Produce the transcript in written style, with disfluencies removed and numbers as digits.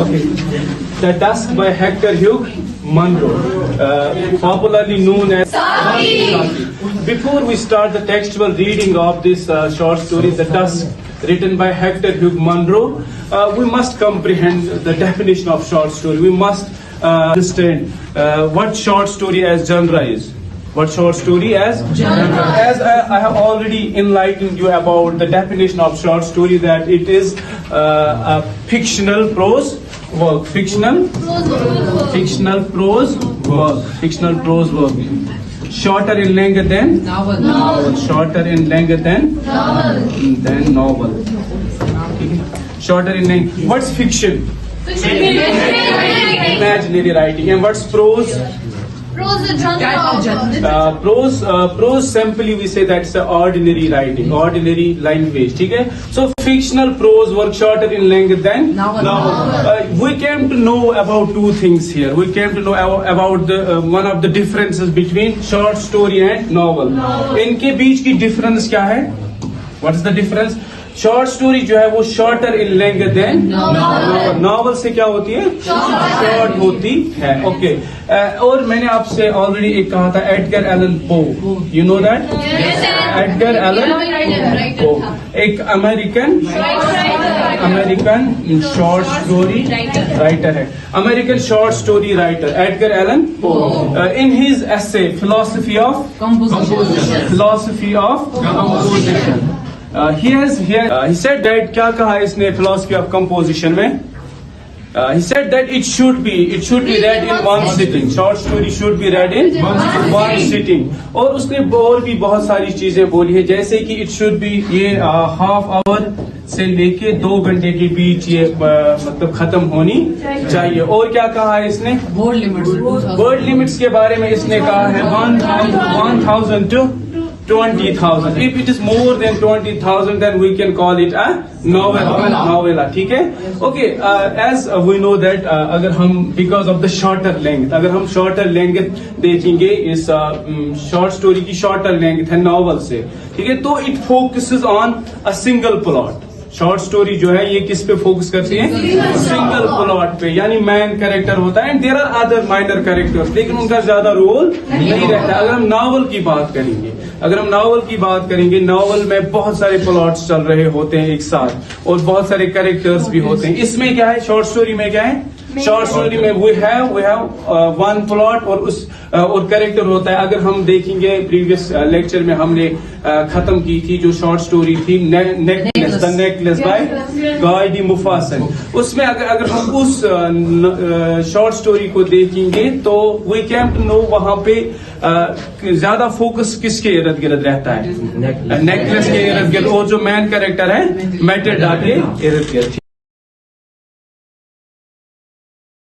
Okay. The Dusk by Hector Hugh Munro, popularly known as Saki. Before we start the textual reading of this short story, The Dusk, written by Hector Hugh Munro, we must comprehend the definition of short story. We must understand what short story as genre is. What short story as genre. As I have already enlightened you about the definition of short story, that it is a fictional prose work. Fictional prose work. Shorter in length than novel. Shorter in length than novel. Shorter in length. What's fiction? Imaginary writing. And what's prose? Prose is genre. Prose simply we say that's ordinary writing, ordinary language. Okay? So fictional prose work shorter in length than novel. We came to know about two things here. We came to know about the one of the differences between short story and novel. इनके बीच की difference क्या है? What is the difference? Short story जो है वो shorter in length than novel से क्या होती है? शॉर्ट होती है. ओके. और मैंने आपसे ऑलरेडी एक कहा था Edgar Allan Poe. You know that? Edgar Allan Poe एक अमेरिकन शॉर्ट स्टोरी राइटर है. American short story writer Edgar Allan Poe. In his essay philosophy of composition. He said that क्या कहा इसने philosophy of composition में? He said that it should be read in one sitting. Short story should be read in one sitting. और उसने और भी बहुत सारी चीजें बोली है, जैसे कि it should be ये half hour से लेके 2 घंटे के बीच ये मतलब खत्म होनी चाहिए. और क्या कहा है इसने? वर्ड लिमिट्स के बारे में इसने कहा है 1,000 to 20,000. If it is more than 20,000, then we can call it a novella. ठीक है? Okay. As we know that अगर हम because of the shorter length, अगर हम shorter length देखेंगे इस short story की shorter length है novel से, ठीक है? तो it focuses on a single plot. Short story जो है ये किस पे फोकस करती है? सिंगल प्लॉट पे. यानी मैन कैरेक्टर होता है and there are other minor characters, लेकिन उनका ज्यादा रोल नहीं रहता. अगर हम नॉवल की बात करेंगे, नॉवल में बहुत सारे प्लॉट्स चल रहे होते हैं एक साथ और बहुत सारे कैरेक्टर्स भी होते हैं. इसमें क्या है? शॉर्ट स्टोरी में क्या है? शॉर्ट स्टोरी में वी हैव वन प्लॉट और कैरेक्टर होता है. अगर हम देखेंगे प्रीवियस लेक्चर में हमने खत्म की थी जो शॉर्ट स्टोरी थी the necklace by Guy de Maupassant. उसमें अगर हम उस शॉर्ट स्टोरी को देखेंगे तो वी कैम टू नो वहां पे ज्यादा फोकस किसके इर्द गिर्द रहता है? नेकलेस के इर्द गिर्द. और जो मैन कैरेक्टर है मेटेडा के इर्द गिर्द.